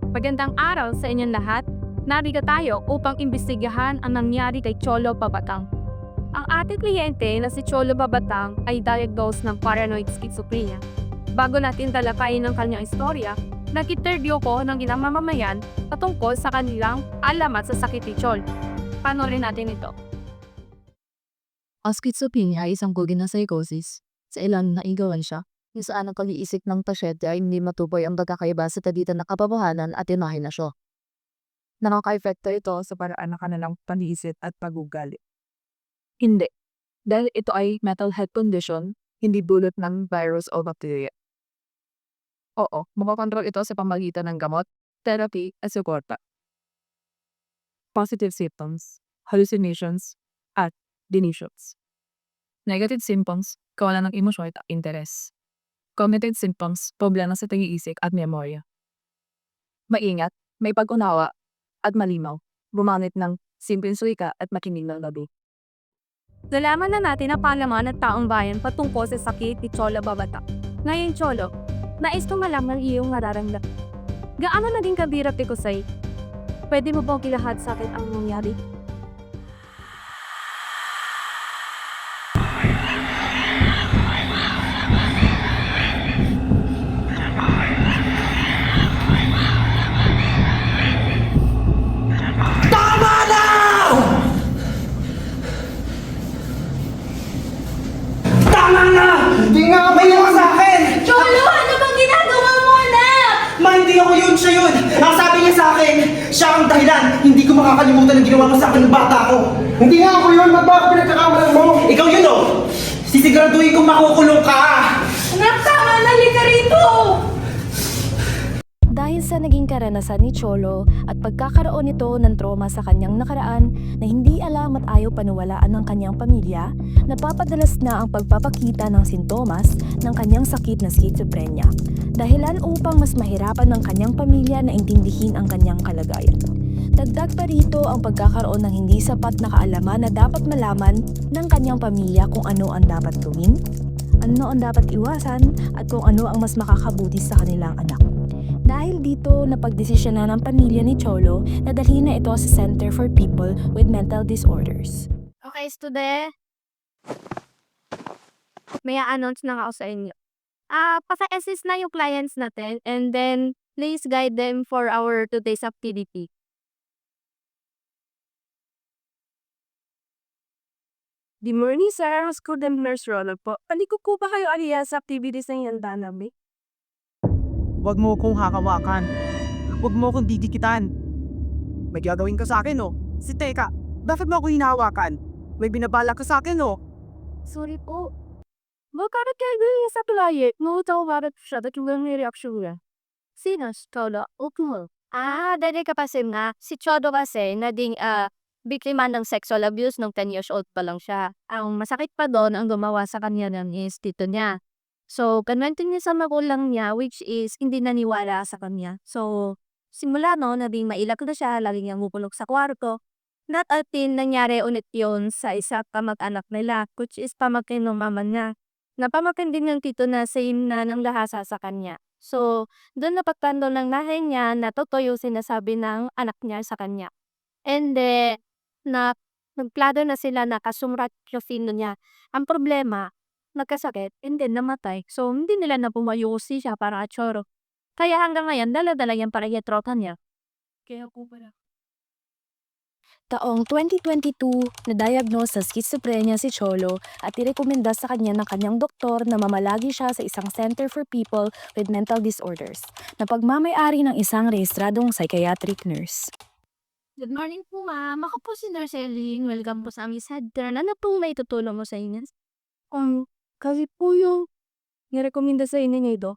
Magandang araw sa inyong lahat. Narito tayo upang imbestigahan ang nangyari kay Cholo Babatang. Ang ating kliyente na si Cholo Babatang ay diagnosed ng paranoid schizophrenia. Bago natin talakayin ang kanyang istorya, nag-interview ko ng ilang mamamayan patungkol sa kanilang alamat sa sakit ni Chol. Panoorin natin ito. Ang schizophrenia ay isang uri ng psychosis. Sa ilan naigawan siya, kung saan ang kaliisip ng pasyente ay hindi matukoy ang pagkakaiba sa pagitan ng kababahanan at imahinasyon. Nakaka-epekto ito sa paraan ng kanilang pag-iisip at pag-ugali. Hindi. Dahil ito ay mental health condition, hindi dulot ng virus o bacteria. Oo, makakontrol ito sa pamagitan ng gamot, therapy at suporta. Positive symptoms, hallucinations, at delusions. Negative symptoms, kawalan ng emosyon at interes. Cognitive symptoms, problema sa pag-iisip at memorya. Maingat, may pag-unawa, at malimaw, bumanit ng simpleng suwika at makinig ng gabi. Nalaman na natin ang palaman ng taong bayan patungkol sa sakit ni Cholo Babatang. Ngayon, Cholo, nais ko malaman iyong nararamdaman. Gaano naging kabirap ni Kusay? Pwede mo bang kilahad sa akin ang nangyari? Tama na! Hindi nga kapahiya ka sa akin! Cholo, ano bang ginagawa mo, anak? Ma, hindi ako yun, siya yun! Ang sabi niya sa akin, siya ang dahilan. Hindi ko makakalimutan ang ginawa mo sa akin ng bata ko. Hindi nga ako yun, ba't baka pinagkakamalan mo? Ikaw yun, oh! Sisiguraduhin kong makukulong ka! Anak, tama na, halika rito! Dahil sa naging karanasan ni Cholo at pagkakaroon nito ng trauma sa kanyang nakaraan na hindi alam at ayaw paniwalaan ng kanyang pamilya, napapadalas na ang pagpapakita ng sintomas ng kanyang sakit na schizophrenia. Dahilan upang mas mahirapan ng kanyang pamilya na intindihin ang kanyang kalagayan. Dagdag pa rito ang pagkakaroon ng hindi sapat na kaalaman na dapat malaman ng kanyang pamilya kung ano ang dapat gawin, ano ang dapat iwasan, at kung ano ang mas makakabuti sa kanilang anak. Dahil dito, napagdesisyon na ng pamilya ni Cholo na dalhin na ito sa Center for People with Mental Disorders. Okay, student. May announce na ako sa inyo. Pasa-assist na yung clients natin and then please guide them for our today's activity. Good morning, sir. School and nurse Ronald po. Paliko po ba kayo aliya sa activities ng yan, Danami? Huwag mo kong hakawakan. Huwag mo kong didikitan. May gagawin ka sa akin, oh. Si Teka, bakit mo ako hinahawakan? May binabala ka sa akin, oh. Sorry po. Bakit kayo sa client? No, tawagan siya. Dahil yung reaction niya. Sino? Cholo? Ukmo. Dali ka kasi nga. Si Cholo kasi naging biktima ng sexual abuse nung 10 years old pa lang siya. Ang masakit pa doon ang gumawa sa kanya ng instituto niya. So, kanwento niya sa magulang niya which is hindi naniwala sa kanya. So, simula no, naging mailag na siya, lagi niyang pupulog sa kwarto. Not until nangyari ulit yun sa isa kamag-anak nila which is pamangkin ng mama niya. Na pamangkin din ng tito na same na ng lahasa sa kanya. So, doon napagtanto ng nahay niya na totoo yung sinasabi ng anak niya sa kanya. And then, nagplano na sila na kasumrat yung sino niya. Ang problema, nagkasakit and then namatay. So, hindi nila na pumayusi siya para atsyoro. Kaya hanggang ngayon, dala-dala yan para yatrotan niya. Kaya po pala. Taong 2022, na-diagnose sa schizophrenia si Cholo at irekomenda sa kanya ng kanyang doktor na mamalagi siya sa isang Center for People with Mental Disorders na pagmamay-ari ng isang rehistradong psychiatric nurse. Good morning po, ma'am. Ako po si Nurse Elling. Welcome po sa aming center. Ano pong may tutulong mo sa inyo? Kasi po yung nirekomenda sa inyo niya ito.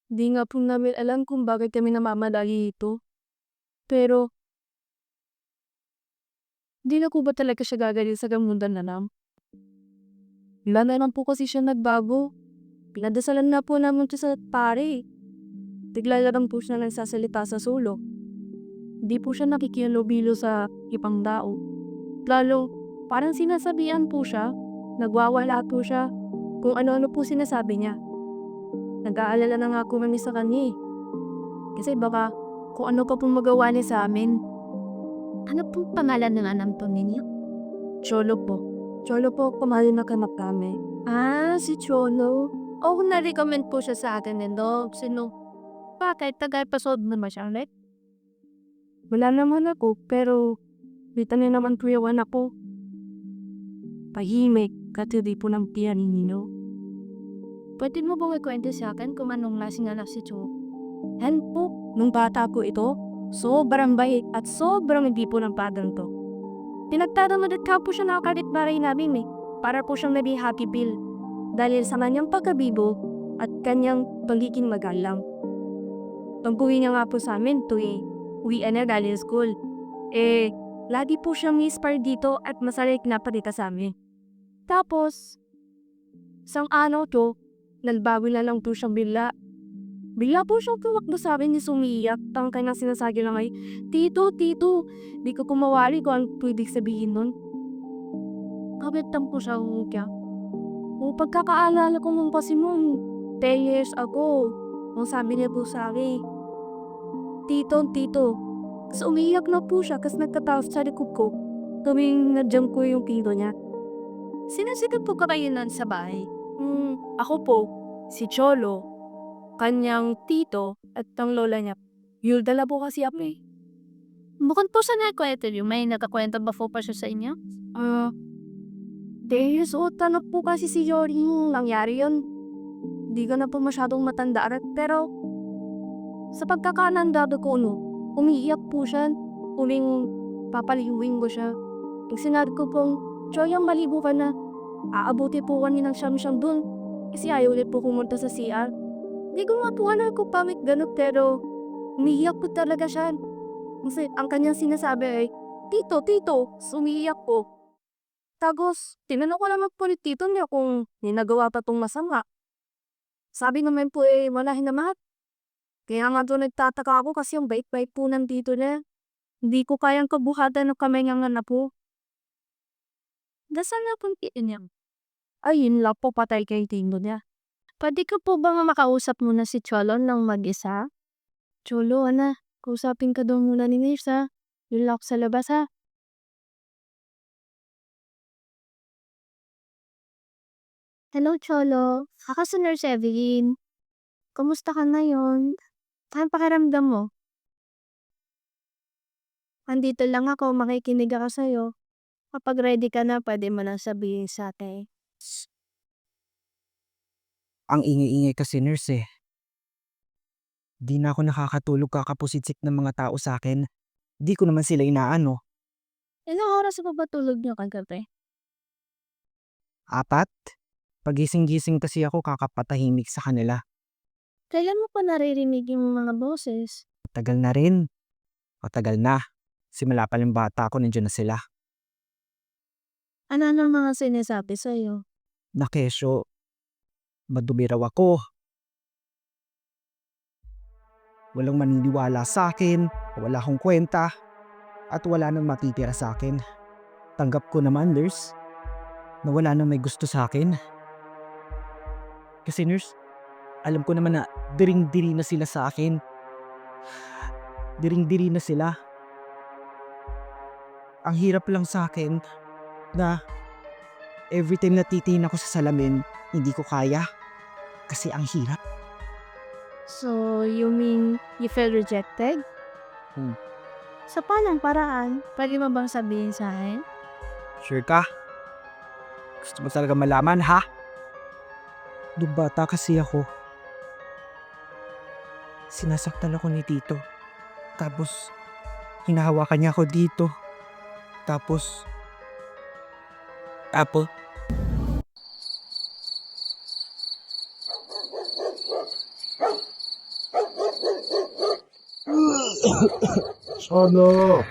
Di nga po namin alam kung bakit kami namamalagi ito. Pero, di na po ba talaga siya gagaling sa gamundan na nam? Wala naman po kasi siya nagbago. Pinadasalan na po namin siya sa pare. Bigla na lang po siya nagsasalita sa sulok. Di po siya nakikilobilo sa ibang tao. Lalo, parang sinasabihan po siya, nagwawala po siya, kung ano-ano po sinasabi niya. Nag-aalala na nga ako kami sa kanya eh. Kasi baka kung ano pa pong magawa niya sa amin. Ano pong pangalan ng anak po ninyo? Cholo po. Cholo po, kumali na kanak kami. Si Cholo. Na-recommend po siya sa akin nito. Sino? Bakit? Tagay-pasod naman siya ulit? Wala naman ako, pero bita niya naman po yung anak ko. Pahimik, katili po ng pianino. Pwede mo bang ikwento sa akin kung anong lasing anak si Cholo? Yan po, nung bata ko ito, sobrang bait at sobrang hindi po ng padang to. Pinagtatangadat ka po siya nakakalit baray namin para po siyang naging happy pill dahil sa kanyang pagkabibo at kanyang pagiging magalang. Pagbuwi niya nga po sa amin uwian na galing school. Lagi po siyang inspired dito at masalik na palita sa amin. Tapos, isang araw to, nagbawi na lang po siyang bigla. Bigla po siyang tumakbo sa amin ni sumiyak. Ang kanyang sinasabi lang ay, Tito, di ko kumawari kung ang pwede sabihin nun. Kapit lang po siya umukya. Pagkakaalala ko nung kasi noon, 10 years ago, ang sabi niya po sa akin, Tito, kasi umiyak na po siya kasi nagkataos sa likod ko. Tuwing nadyan ko yung tito niya. Sinasikat po ka kayo nun sa bahay? Ako po, si Cholo, kanyang tito at ang lola niya. Yulda na po kasi ako Bukod po sa nagkwento niyo, may nakakwento ba po pa siya sa inyo? 10 years old na po kasi si Yori yung nangyari yun. Di ko na po masyadong matandaan pero sa pagkakanandado ko umiiyak po siya. Papaliwing ko siya. Pag sinabi ko pong, Choy, ang malibo ka na. Aabuti po kami ng siyam-siyam dun. Kasi ayaw ulit po pumunta sa CR. Di ko nga po kung pamit ganun pero umiiyak po talaga siya. Kasi ang kanyang sinasabi ay, Tito, umiiyak po. Tapos, tinanong ko naman po ni tito niya kung ninagawa pa tong masama. Sabi naman po wala hinamat. Kaya nga doon nagtataka ako kasi yung bait-bait po ng tito niya. Hindi ko kayang kabuhatan ng kamay nga na po. Dasal na po tito niya. Ayun lang po patay kay tito niya. Pwede ko po ba makausap muna si Cholo ng mag-isa? Cholo, kausapin ka daw muna ni Nirsa. Yun lang ako sa labas ha. Hello, Cholo. Ako si Nurse Evelyn. Kumusta ka ngayon? Saan pakiramdam mo? Andito lang ako, makikinig ako sa'yo. Kapag ready ka na, pwede mo nang sabihin sa akin. Ang ingay-ingay kasi nurse Di na ako nakakatulog kakapusitsik ng mga tao sa akin. Di ko naman sila inaano. Ilang oras pa ba tulog niyo kagabi? 4? Pagising-gising kasi ako kakapatahimik sa kanila. Kailan mo pa naririnig yung mga boses? Matagal na rin. Matagal na. Simula pa yung bata ko, nandiyan na sila. Ano ang mga sinasabi sa'yo? Na kesyo, madumi raw ako. Walang maniniwala sa akin, wala akong kwenta, at wala nang matitira sa akin. Tanggap ko naman, nurse, na wala nang may gusto sa akin. Kasi nurse, alam ko naman na diring-diri na sila sa akin. Diring-diri na sila. Ang hirap lang sa akin na every time na titingin ako sa salamin, hindi ko kaya. Kasi ang hirap. So, you mean you feel rejected? Sa paanong paraan? Pwede mo bang sabihin sa akin? Sure ka? Gusto mo talaga malaman, ha? Nung bata kasi ako, sinasaktan ako ni tito. Tapos, hinahawakan niya ako dito. Tapos, 전화.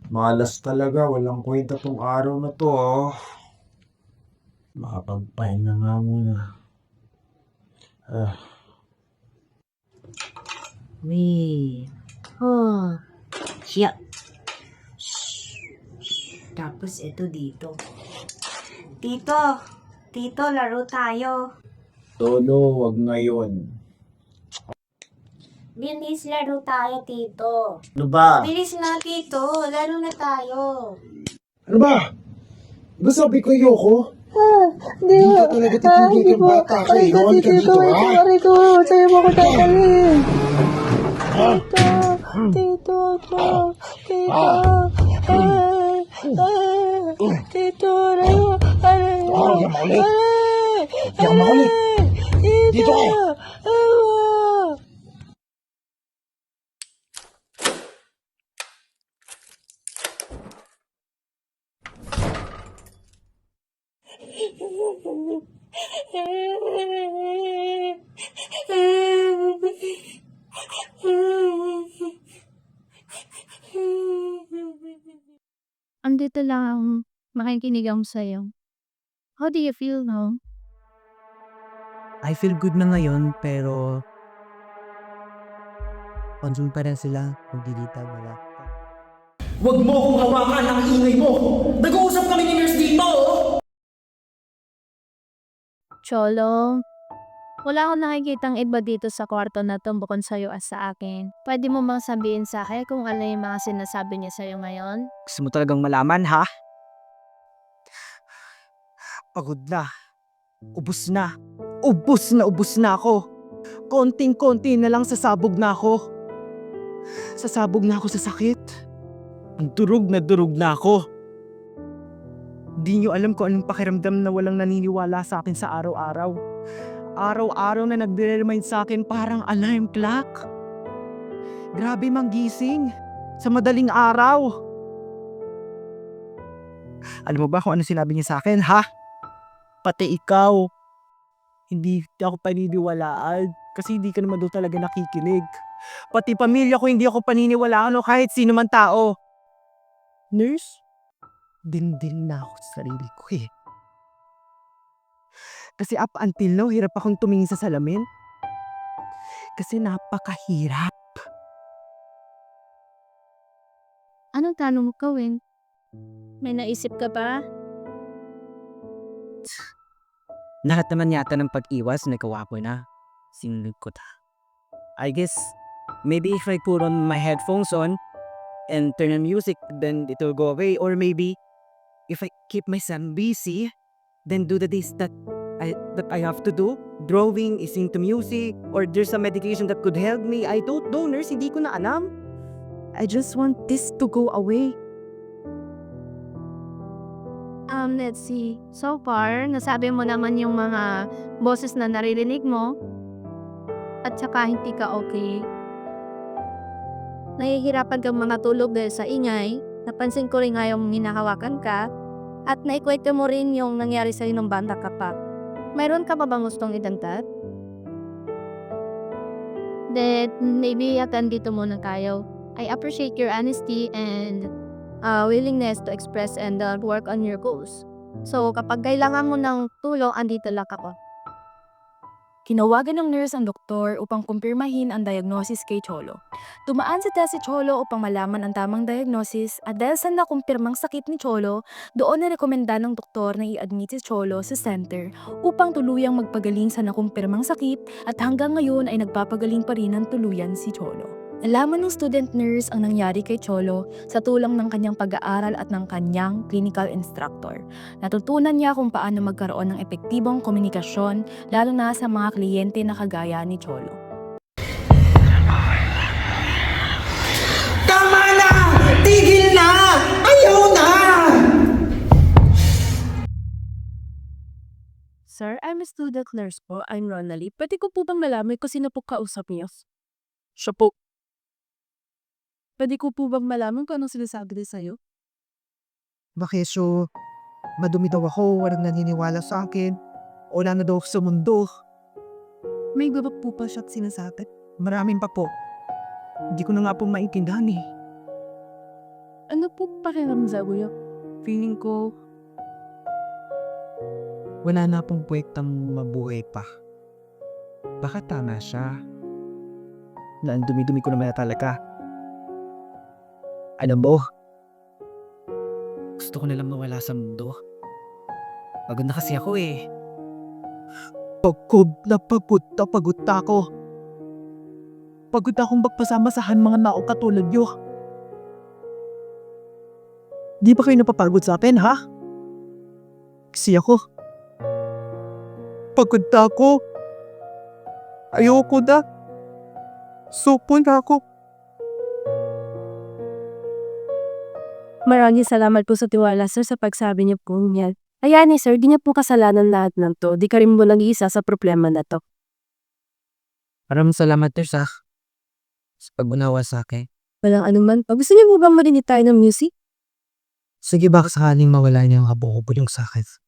Malas talaga, walang kwenta tong araw na to, oh. Makapagpahinga nga muna. Siya. Tapos ito dito. Tito! Tito, laro tayo. Tolo, wag ngayon. Bilis, laro tayo, Tito. Ano ba? Bilis na, Tito. Laro na tayo. Ano ba? Diba sabi ko ayoko? Hindi ka talaga titigil kang bata ka. Iwan ka dito, ha? Tito, sa'yo mo ko tatalin. Tito, Yan makulit. Yan makulit. Dito ka. Andito lang, makikinig ako sa'yo. How do you feel now? I feel good na ngayon, pero consume pa rin sila. Magdidita, wala. Huwag mo akong hawakan ng ingay mo! Nag-uusap kami ni nurse dito, oh! Cholo, wala akong nakikitang iba dito sa kwarto na to bukod sa'yo at sa akin. Pwede mo bang sabihin sa akin kung ano yung mga sinasabi niya sa'yo ngayon? Gusto mo talagang malaman, ha? Pagod na. Ubus na. Ubus na ako. Konting-konti na lang sasabog na ako. Sasabog na ako sa sakit. Durog na ako. Di nyo alam kung anong pakiramdam na walang naniniwala sa akin sa araw-araw. Araw-araw na nagre-remind sa akin parang alarm clock. Grabe manggising. Sa madaling araw. Alam mo ba kung ano sinabi niya sa akin, ha? Pati ikaw. Hindi ako paniniwalaan kasi hindi ka naman doon talaga nakikinig. Pati pamilya ko hindi ako paniniwalaan o kahit sino man tao. Nurse? Din na ako sa sarili ko eh. Kasi up until now, hirap akong tumingin sa salamin. Kasi napakahirap. Anong tanong mo gawin? May naisip ka ba? Lahat naman yata ng pag-iwas nagawa ko na. Sinunod ko ta. I guess, maybe if I put on my headphones on and turn on music, then it will go away. Or maybe, if I keep myself busy, then do the things that I have to do. Drawing, listening to music, or there's some medication that could help me. I don't know, nurse. Hindi ko na alam. I just want this to go away. Let's see. So far, nasabi mo naman yung mga boses na naririnig mo. At saka hindi ka okay. Nahihirapan kang matulog dahil sa ingay. Napansin ko rin nga yung hinahawakan ka. At naikwento mo rin yung nangyari sa'yo ng bata ka pa. Mayroon ka pa bang gustong idagdag? Then, maybe hanggang dito muna tayo. I appreciate your honesty and willingness to express and work on your goals. So, kapag kailangan mo ng tulong, andito lang ako. Kinawagan ng nurse ang doktor upang kumpirmahin ang diagnosis kay Cholo. Dumaan sa test si Cholo upang malaman ang tamang diagnosis at dahil sa nakumpirmang sakit ni Cholo, doon na rekomenda ng doktor na i-admit si Cholo sa center upang tuluyang magpagaling sa nakumpirmang sakit at hanggang ngayon ay nagpapagaling pa rin ng tuluyan si Cholo. Nalaman ng student nurse ang nangyari kay Cholo sa tulong ng kanyang pag-aaral at ng kanyang clinical instructor. Natutunan niya kung paano magkaroon ng epektibong komunikasyon lalo na sa mga kliyente na kagaya ni Cholo. Tama na! Tigil na! Ayaw na! Sir, I'm a student nurse po. I'm Ronally. Pwede ko po bang malaman kung sino po kausap niyo? Siya po. Pwede ko po bang malaman kung anong sinasabi niya sa'yo? Bakit so, madumi daw ako, walang naniniwala sa akin, wala na daw ako sa mundo. May iba po pa siya sinasabi? Maraming pa po. Hindi ko na nga po maintindihan eh. Ano po pakiramdam mo? Feeling ko, Wala na pong pwektang mabuhay pa. Baka tama siya. Na ang dumi-dumi ko naman na talaga. Alam mo, Gusto ko nalang mawala sa mundo. Pagod na kasi ako eh. Pagod na pagod na ako. Pagod akong magpasama-sahan mga nao katulad nyo. Di ba kayo napapagod sa akin, ha? Kasi ako. Pagod na ako. Ayoko na. Supo na ako. Maraming salamat po sa tiwala, sir, sa pagsabi niyo po niyan. Ayan sir, di niya po kasalanan lahat ng to. Di ka rin mo nag-iisa sa problema na to. Maraming salamat, sa pag-unawa sa akin. Walang anuman pa. Gusto niyo po bang marinig tayo ng music? Sige, baka sakaling mawala niya yung habo-habo yung sakit.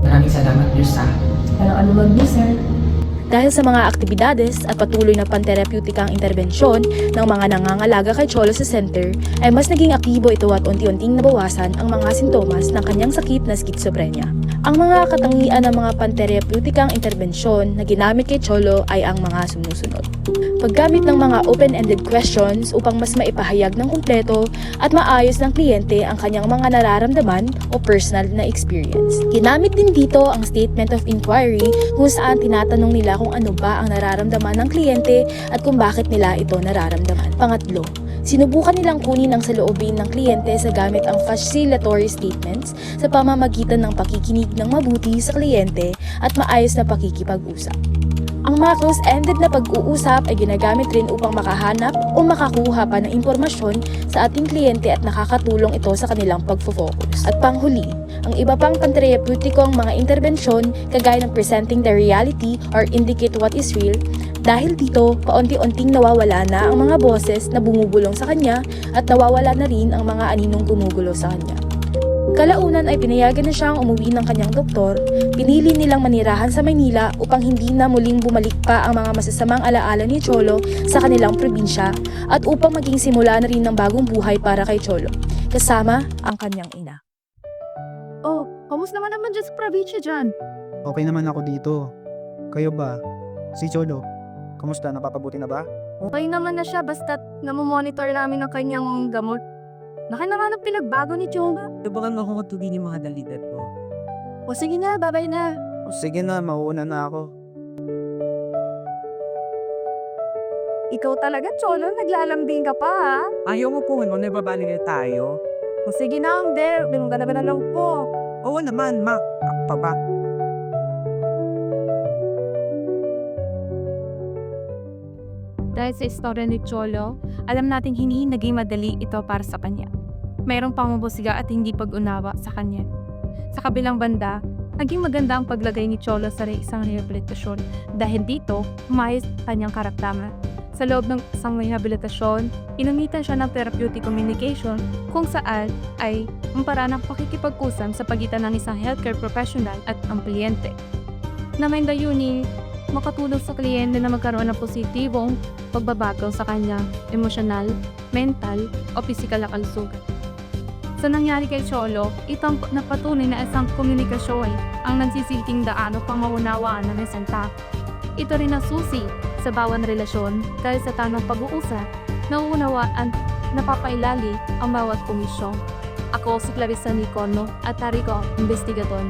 Maraming salamat, Nurse. Walang anuman po, sir. Dahil sa mga aktibidades at patuloy na panterapeutikang intervensyon ng mga nangangalaga kay Cholo sa center, ay mas naging aktibo ito at unti-unting nabawasan ang mga sintomas ng kanyang sakit na schizophrenia. Ang mga katangian ng mga panterapeutikang intervensyon na ginamit kay Cholo ay ang mga sumusunod. Paggamit ng mga open-ended questions upang mas maipahayag ng kumpleto at maayos ng kliyente ang kanyang mga nararamdaman o personal na experience. Ginamit din dito ang statement of inquiry kung saan tinatanong nila kung ano ba ang nararamdaman ng kliyente at kung bakit nila ito nararamdaman. Pangatlo, sinubukan nilang kunin ang saloobin ng kliyente sa gamit ang facilitatory statements sa pamamagitan ng pakikinig ng mabuti sa kliyente at maayos na pakikipag-usap. Ang mga close-ended na pag-uusap ay ginagamit rin upang makahanap o makakuha pa ng impormasyon sa ating kliyente at nakakatulong ito sa kanilang pagfo-focus. At panghuli, ang iba pang panterapeutikong mga intervensyon kagaya ng presenting the reality or indicate what is real, dahil dito, paunti-unting nawawala na ang mga boses na bumubulong sa kanya at nawawala na rin ang mga aninong gumugulo sa kanya. Kalaunan ay pinayagan na siyang umuwi ng kanyang doktor, pinili nilang manirahan sa Maynila upang hindi na muling bumalik pa ang mga masasamang alaala ni Cholo sa kanilang probinsya at upang maging simula na rin ng bagong buhay para kay Cholo, kasama ang kanyang ina. Oh, kamusta naman dyan sa probinsya dyan? Okay naman ako dito. Kayo ba? Si Cholo, kamusta? Napapabuti na ba? Okay naman na siya basta't namomonitor namin ang kanyang gamot. Laki naman ang pinagbago ni Chonga. Tubukan mo akong matugin yung mga dalidat ko. O sige na, babay na. O sige na, mauuna na ako. Ikaw talaga, Cholo, naglalambing ka pa ha? Ayaw mo po, nababalik na tayo. O sige na, hindi. Binunga na ba na lang po? Oo naman, Ma. Ako pa ba? Dahil sa istorya ni Cholo, alam nating hindi naging madali ito para sa kanya. Mayroong pamumusiga at hindi pag-unawa sa kanya. Sa kabilang banda, naging maganda ang paglagay ni Cholo sa isang rehabilitasyon dahil dito, umayos kanyang karakter. Sa loob ng isang rehabilitasyon, inumitan siya ng therapeutic communication kung saan ay ang paraan ng pakikipag-usap sa pagitan ng isang healthcare professional at ang kliyente. Na may dayunin, makatulong sa kliyente na magkaroon ng positibong pagbabago sa kanyang emosyonal, mental o pisikal na kalusugan. Sa nangyari kay Cholo, itong napatunay na isang komunikasyon ang nagsisilting daan upang maunawaan ng isang tao. Ito rin ang susi sa bawat relasyon dahil sa tamang pag-uusap, nauunawaan, napapailali ang bawat komisyon. Ako si Clarissa Nicono at Tari ko, investigador.